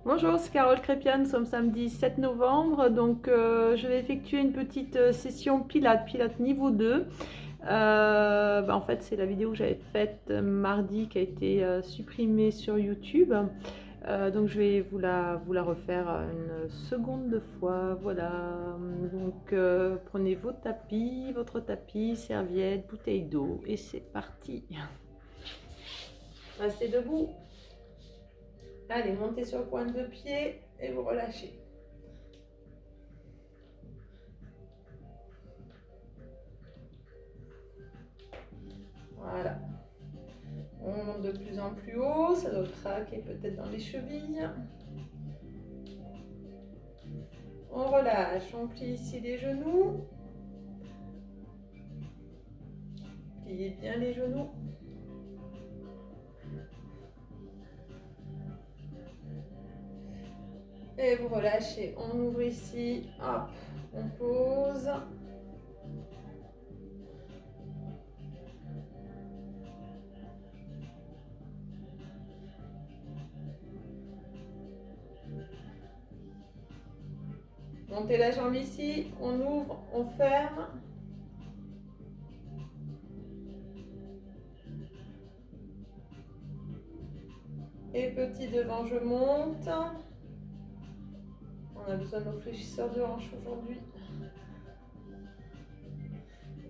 Bonjour, c'est Carole Crépian, nous sommes samedi 7 novembre, donc je vais effectuer une petite session pilates niveau 2. En fait, c'est la vidéo que j'avais faite mardi qui a été supprimée sur YouTube. Donc je vais vous la refaire une seconde fois. Voilà, donc prenez votre tapis, serviette, bouteille d'eau et c'est parti. Restez debout. Allez, montez sur le point de pied et vous relâchez. Voilà. On monte de plus en plus haut, ça doit craquer peut-être dans les chevilles. On relâche, on plie ici les genoux. Pliez bien les genoux. Et vous relâchez, on ouvre ici, hop, on pose. Montez la jambe ici, on ouvre, on ferme. Et petit devant, je monte. On a besoin de nos fléchisseurs de hanches aujourd'hui.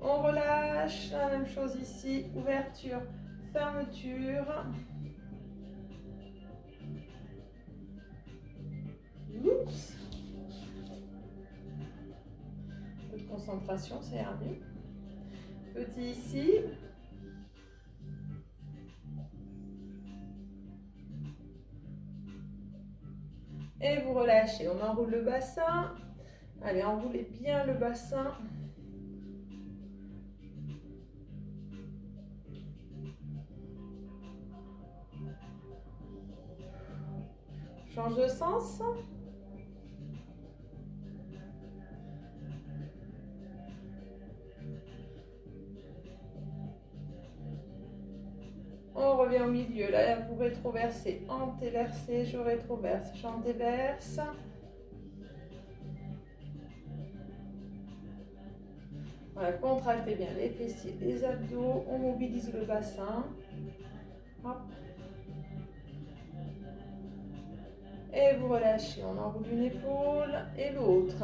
On relâche, la même chose ici, ouverture, fermeture. Oups. Un peu de concentration, ça ira mieux. Petit ici. Et vous relâchez, on enroule le bassin. Allez, enroulez bien le bassin. Change de sens. On revient au milieu. Là, vous rétroversez, antéversez, je rétroverse, j'antéverse. Voilà, contractez bien les fessiers, les abdos. On mobilise le bassin. Hop. Et vous relâchez. On enroule une épaule et l'autre.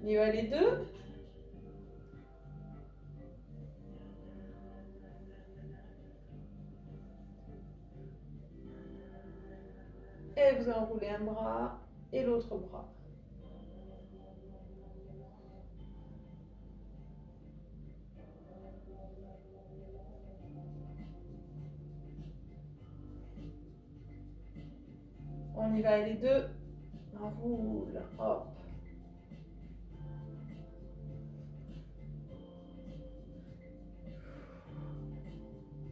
On y va les deux. Et vous enroulez un bras et l'autre bras. On y va les deux. On roule. Hop.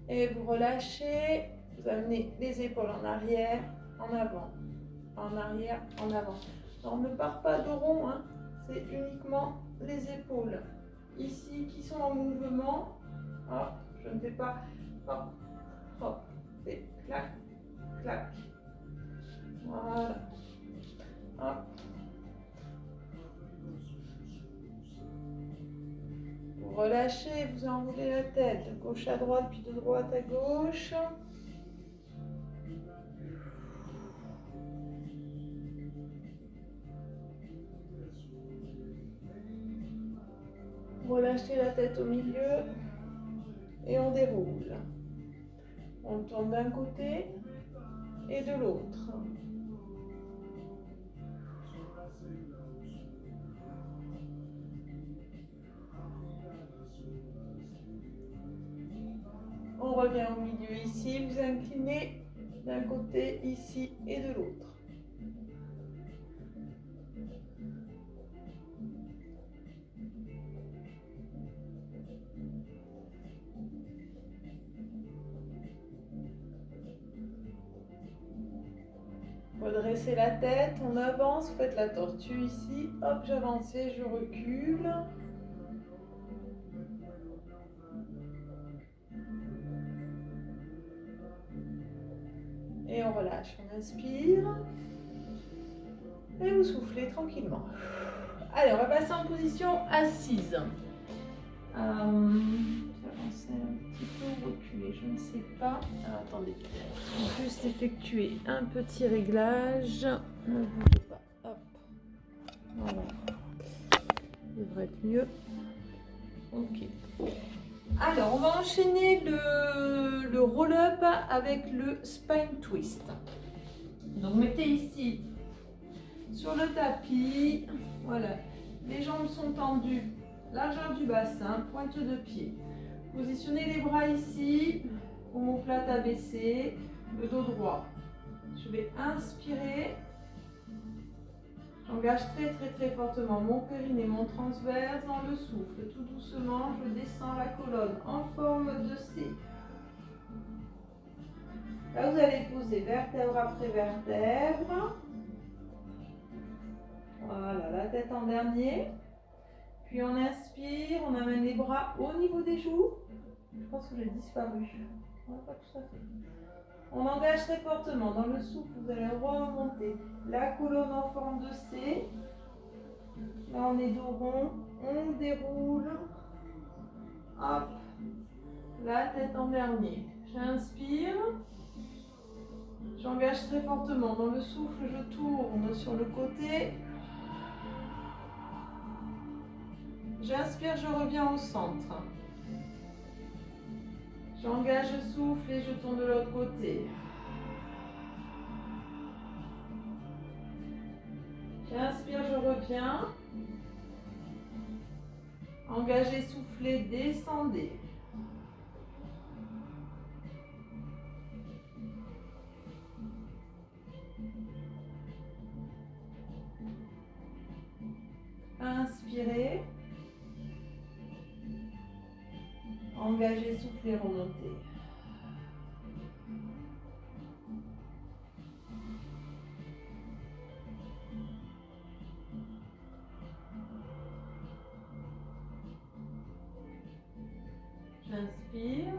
Et vous relâchez. Vous amenez les épaules en arrière, en avant, en arrière, en avant. Alors, on ne part pas de rond, hein. C'est uniquement les épaules ici qui sont en mouvement. Hop, je ne fais pas hop, hop, c'est clac, clac. Voilà. Hop. Vous relâchez, vous enroulez la tête de gauche à droite, puis de droite à gauche. Relâchez la tête au milieu et on déroule. On tourne d'un côté et de l'autre. On revient au milieu ici, vous inclinez d'un côté ici et de l'autre. Redressez la tête, on avance, vous faites la tortue ici, hop, j'avance et je recule. Et on relâche. On inspire. Et vous soufflez tranquillement. Allez, on va passer en position assise. Je vais avancer un petit peu ou reculer, je ne sais pas. Alors, attendez, je vais juste effectuer un petit réglage. Ne bougez pas. Hop. Voilà. Ça devrait être mieux. Ok. Alors, on va enchaîner le roll-up avec le spine twist. Donc, mettez ici sur le tapis. Voilà. Les jambes sont tendues. Largeur du bassin, pointe de pied. Positionnez les bras ici, omoplate abaissée, le dos droit. Je vais inspirer. J'engage très fortement mon périnée, mon transverse dans le souffle. Tout doucement, je descends la colonne en forme de C. Là, vous allez poser vertèbre après vertèbre. Voilà, la tête en dernier. Puis on inspire, on amène les bras au niveau des joues. Je pense que j'ai disparu. Pas tout à fait. On engage très fortement. Dans le souffle, vous allez remonter la colonne en forme de C. Là, on est dos rond. On déroule. Hop. La tête en dernier. J'inspire. J'engage très fortement. Dans le souffle, je tourne sur le côté. J'inspire, je reviens au centre. J'engage le souffle et je tourne de l'autre côté. J'inspire, je reviens. Engagez, soufflez, descendez. Inspirez. Engagez, soufflez, remontez. J'inspire.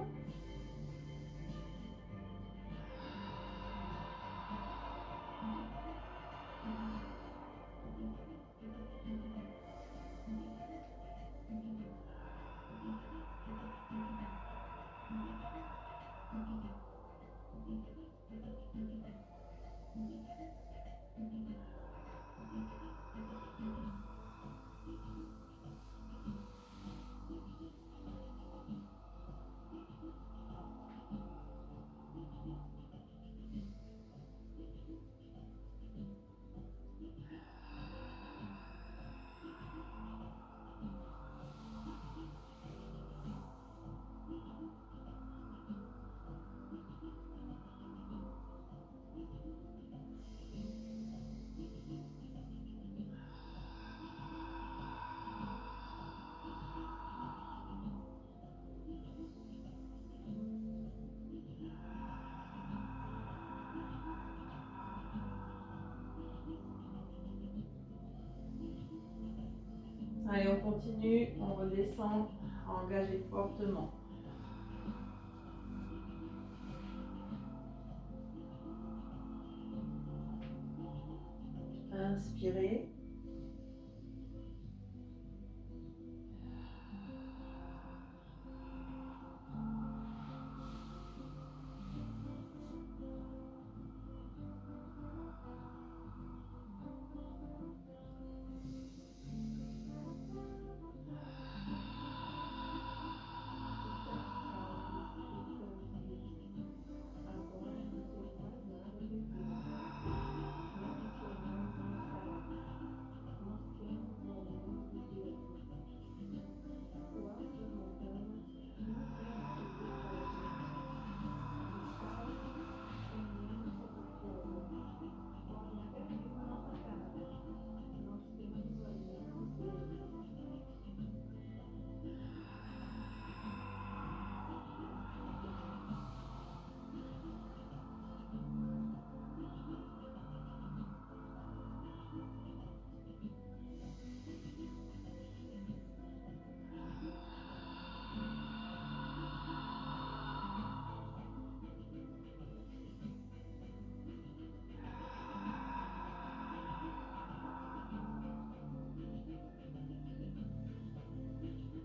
Allez, on continue, on redescend, engagez fortement. Inspirez.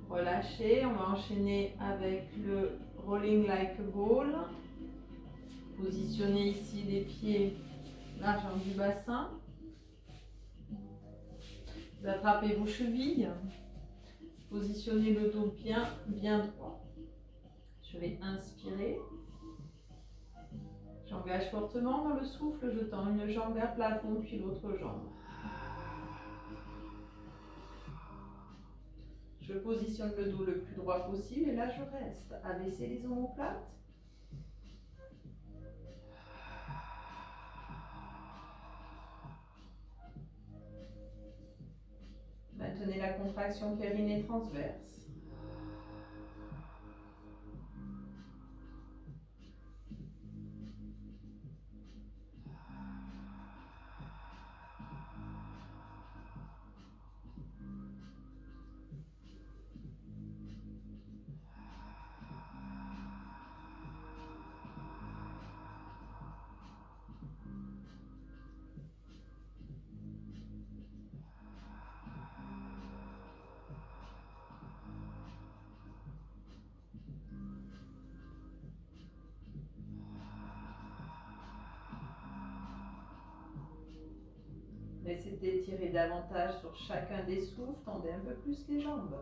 Relâchez, on va enchaîner avec le rolling like a ball. Positionnez ici les pieds largeur du bassin. Vous attrapez vos chevilles. Positionnez le dos bien droit. Je vais inspirer. J'engage fortement dans le souffle, je tends une jambe vers plafond puis l'autre jambe. Je positionne le dos le plus droit possible et là je reste. Abaissez les omoplates. Maintenez la contraction périnée transverse. Essayez d'étirer davantage sur chacun des souffles, tendez un peu plus les jambes.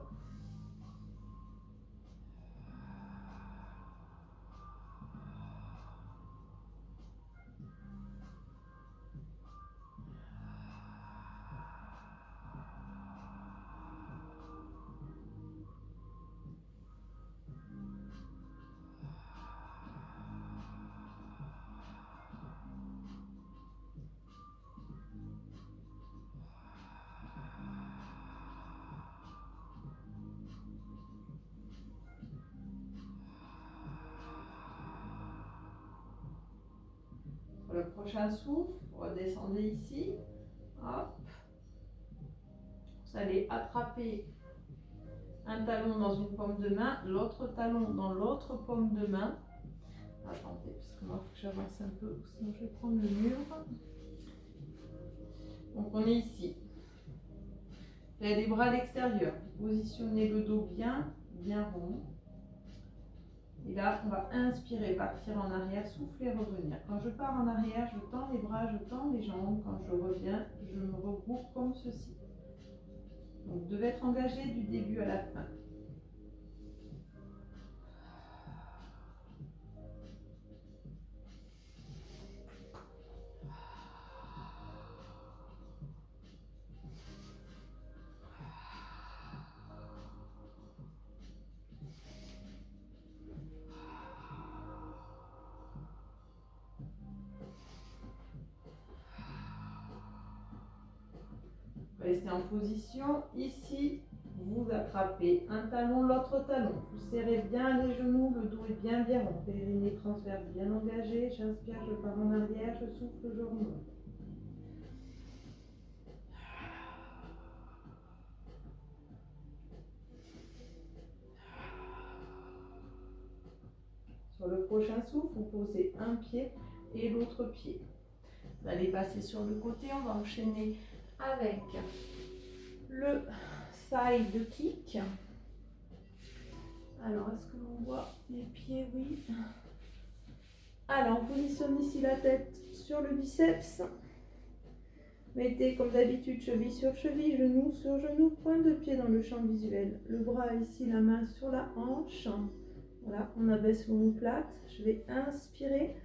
Pour le prochain souffle, redescendez ici. Hop. Vous allez attraper un talon dans une paume de main, l'autre talon dans l'autre paume de main. Attendez, parce que moi, il faut que j'avance un peu, sinon je vais prendre le mur. Donc on est ici. Vous avez les bras à l'extérieur. Positionnez le dos bien rond. Et là, on va inspirer, partir en arrière, souffler, revenir. Quand je pars en arrière, je tends les bras, je tends les jambes. Quand je reviens, je me regroupe comme ceci. Donc vous devez être engagé du début à la fin. Restez en position. Ici, vous attrapez un talon, l'autre talon. Vous serrez bien les genoux, le dos est bien rond. Périnée transverse bien engagé. J'inspire, je pars en arrière, je souffle, je remonte. Sur le prochain souffle, vous posez un pied et l'autre pied. Vous allez passer sur le côté, on va enchaîner avec le side kick. Alors, est-ce que l'on voit les pieds? Oui. Alors, on positionne ici la tête sur le biceps. Mettez comme d'habitude cheville sur cheville, genou sur genou, pointe de pied dans le champ visuel. Le bras ici, la main sur la hanche. Voilà, on abaisse l'omoplate. Je vais inspirer.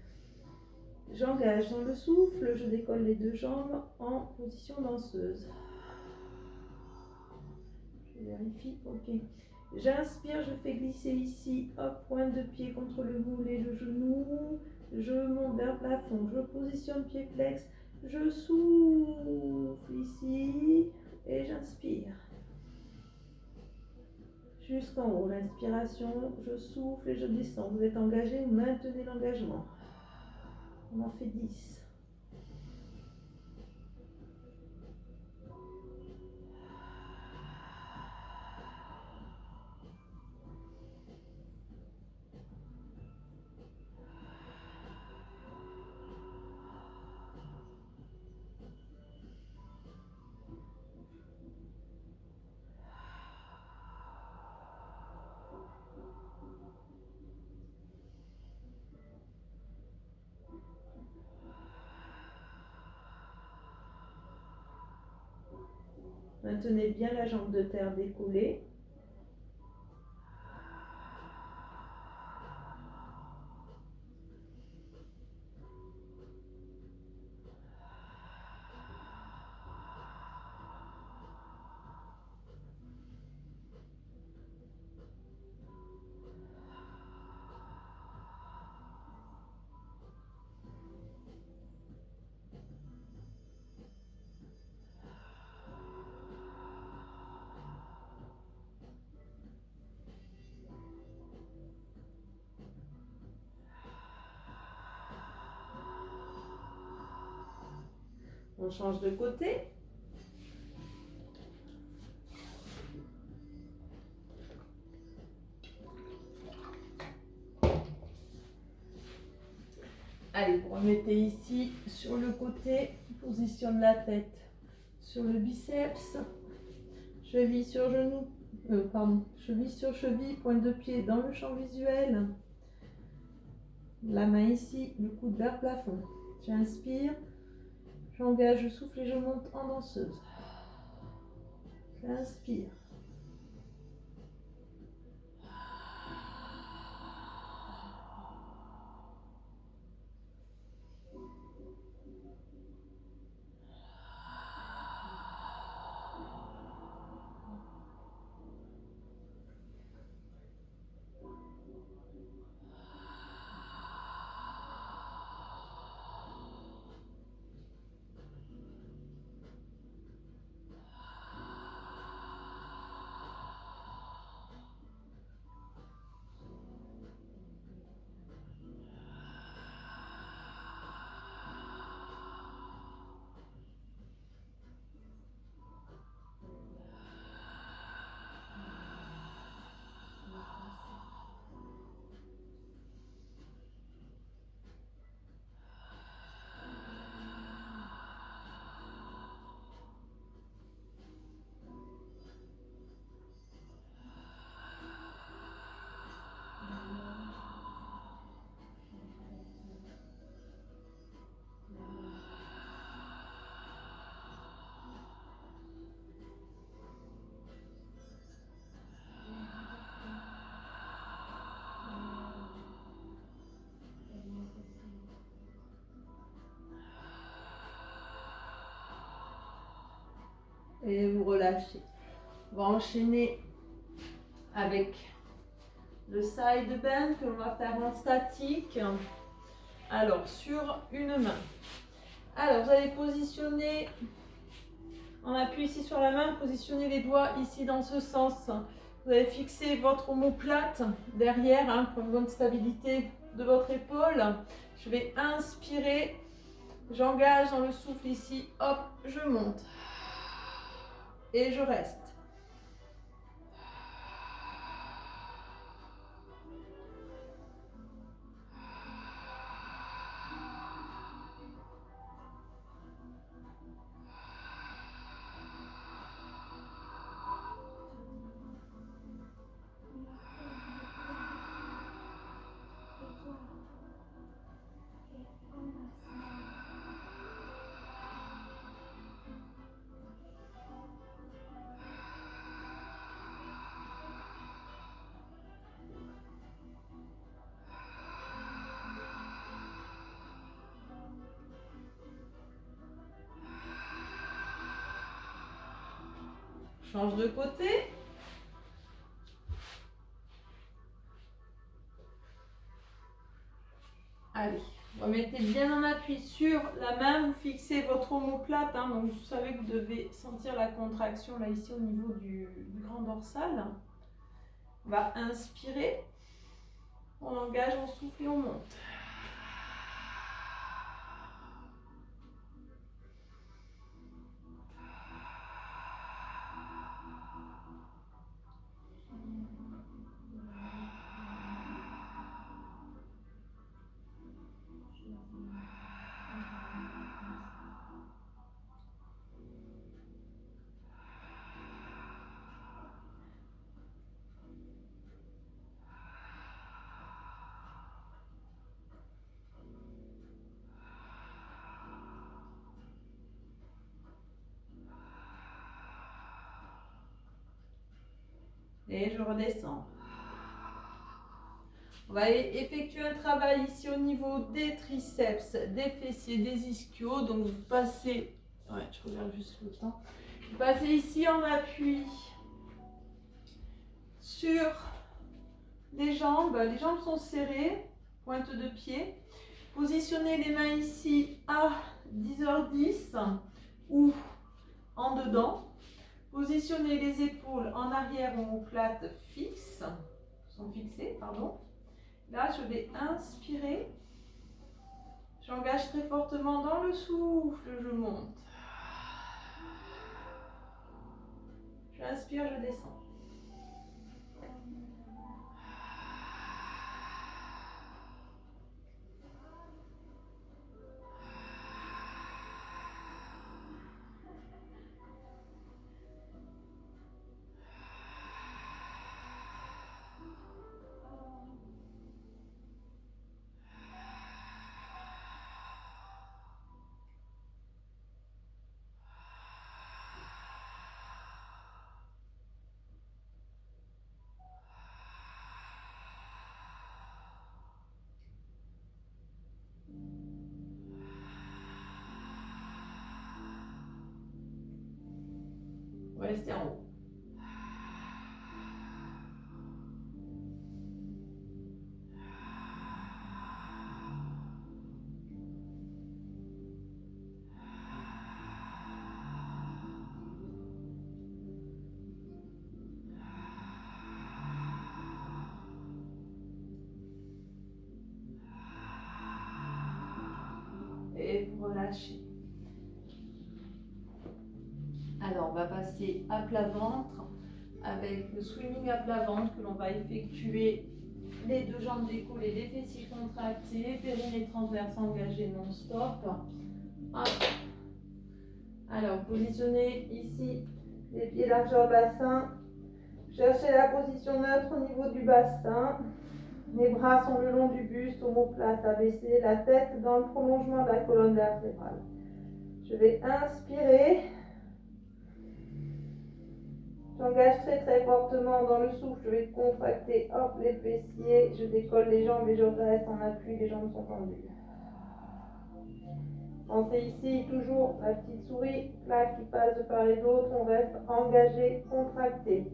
J'engage dans le souffle, je décolle les deux jambes en position danseuse. Je vérifie, ok. J'inspire, je fais glisser ici, hop, pointe de pied contre le moule et le genou. Je monte vers le plafond, je positionne pied flex, je souffle ici et j'inspire. Jusqu'en haut, l'inspiration, je souffle et je descends. Vous êtes engagé, maintenez l'engagement. On en fait 10. Maintenez bien la jambe de terre décollée. On change de côté. Allez, vous remettez ici sur le côté, positionne la tête sur le biceps, cheville sur genou, cheville sur cheville, pointe de pied dans le champ visuel. La main ici, le coude vers plafond. J'inspire, j'engage, je souffle et je monte en danseuse. J'inspire. Et vous relâchez. On va enchaîner avec le side bend que l'on va faire en statique. Alors, sur une main. Alors, vous allez positionner, en appui ici sur la main, positionnez les doigts ici dans ce sens. Vous allez fixer votre omoplate derrière pour une bonne stabilité de votre épaule. Je vais inspirer, j'engage dans le souffle ici, hop, je monte. Et je reste. Change de côté. Allez, remettez bien en appui sur la main, vous fixez votre omoplate, donc vous savez que vous devez sentir la contraction là ici au niveau du grand dorsal. On va inspirer, on engage, on souffle et on monte. Et je redescends. On va effectuer un travail ici au niveau des triceps, des fessiers, des ischios. Donc vous passez, ouais, je regarde juste le temps. Vous passez ici en appui sur les jambes. Les jambes sont serrées, pointe de pied. Positionnez les mains ici à 10h10 ou en dedans. Positionnez les épaules en arrière ou omoplates sont fixées, pardon. Là, je vais inspirer. J'engage très fortement dans le souffle, je monte. J'inspire, je descends. Restez en haut. Et vous relâchez. Alors, on va passer à plat ventre avec le swimming à plat ventre que l'on va effectuer les deux jambes décollées, les fessiers contractés, périnée transverse engagé non-stop. Alors, positionnez ici les pieds largeur bassin. Cherchez la position neutre au niveau du bassin. Les bras sont le long du buste, omoplate abaissée, la tête dans le prolongement de la colonne vertébrale. Je vais inspirer. J'engage très très fortement dans le souffle. Je vais contracter hop, les fessiers. Je décolle les jambes et je reste en appui. Les jambes sont tendues. Pensez ici toujours la petite souris là qui passe de part et d'autre. On reste engagé, contracté.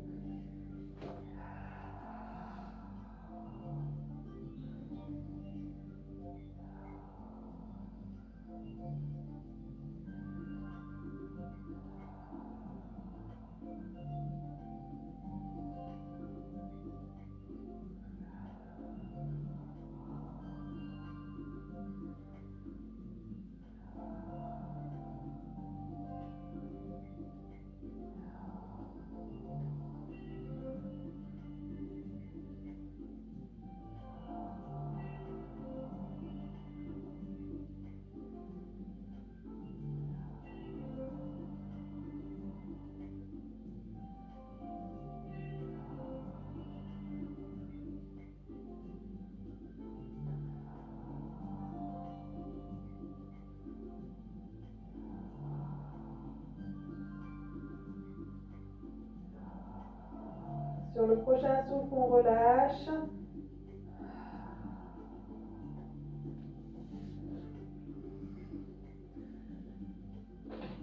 Sur le prochain souffle, on relâche.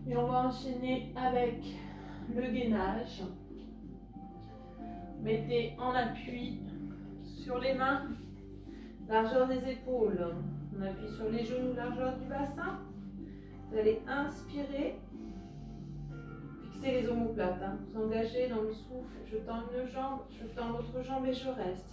Et on va enchaîner avec le gainage. Mettez en appui sur les mains, largeur des épaules. On appuie sur les genoux, largeur du bassin. Vous allez inspirer. Fixez les omoplates. Vous engagez dans le souffle. Je tends une jambe, je tends l'autre jambe et je reste.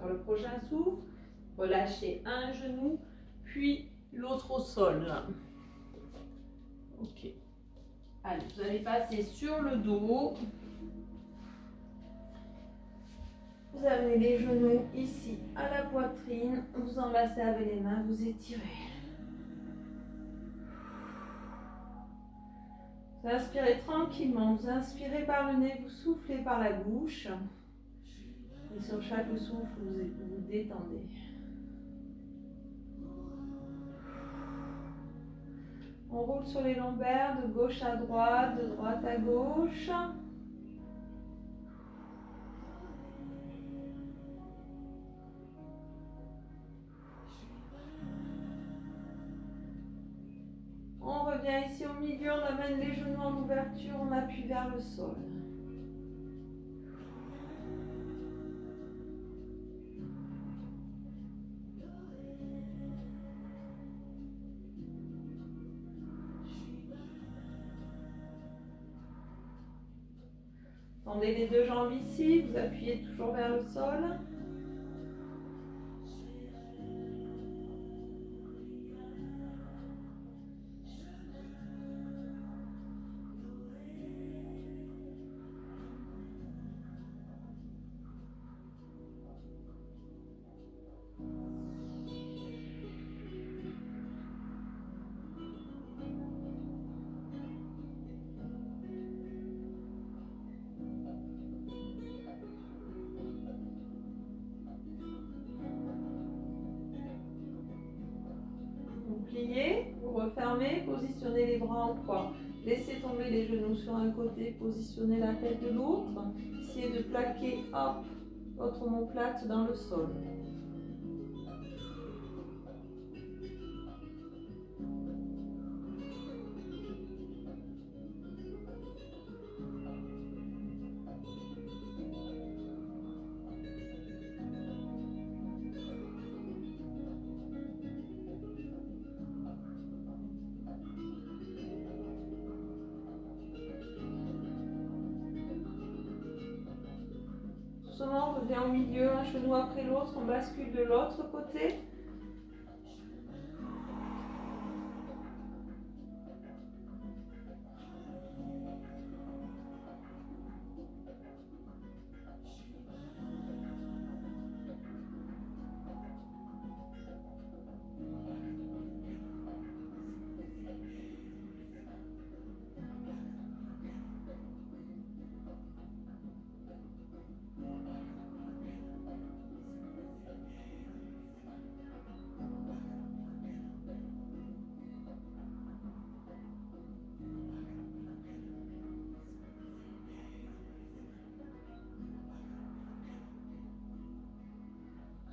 Sur le prochain souffle, relâchez un genou, puis l'autre au sol. Ok. Allez, vous allez passer sur le dos. Vous amenez les genoux ici à la poitrine. Vous enlacez avec les mains, vous étirez. Vous inspirez tranquillement. Vous inspirez par le nez, vous soufflez par la bouche. Et sur chaque souffle, vous détendez. On roule sur les lombaires de gauche à droite, de droite à gauche. On revient ici au milieu, on amène les genoux en ouverture, on appuie vers le sol. Tendez les deux jambes ici, vous appuyez toujours vers le sol. Vous pliez, vous refermez, positionnez les bras en croix. Laissez tomber les genoux sur un côté, positionnez la tête de l'autre. Essayez de plaquer, hop, votre omoplate dans le sol. Doucement, on revient au milieu, un genou après l'autre, on bascule de l'autre côté.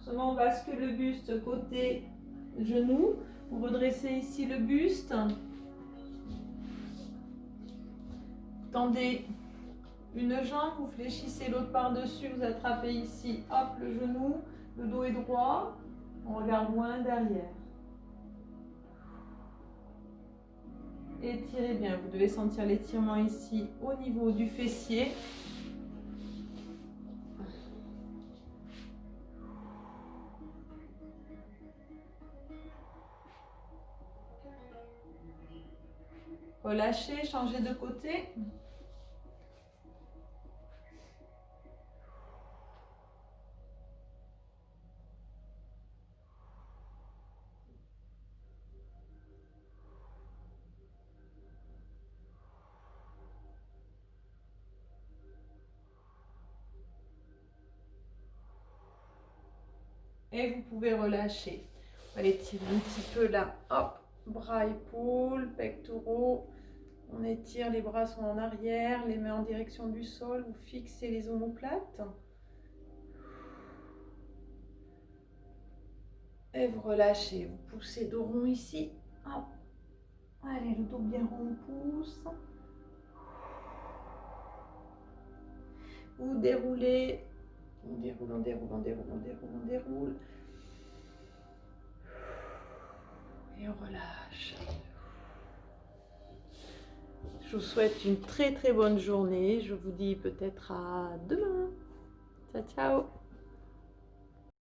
Doucement, on bascule le buste côté genou. Vous redressez ici le buste. Tendez une jambe, vous fléchissez l'autre par-dessus, vous attrapez ici, hop, le genou, le dos est droit. On regarde loin derrière. Étirez bien, vous devez sentir l'étirement ici au niveau du fessier. Relâchez, changez de côté. Et vous pouvez relâcher. Allez, tirer un petit peu là. Hop, bras, épaules, pectoraux. On étire, les bras sont en arrière, les mains en direction du sol. Vous fixez les omoplates. Et vous relâchez. Vous poussez dos rond ici. Hop. Allez, le dos bien rond, on pousse. Vous déroulez. On déroule, on déroule, on déroule, on déroule, on déroule. Et on relâche. Je vous souhaite une très très bonne journée. Je vous dis peut-être à demain. Ciao, ciao.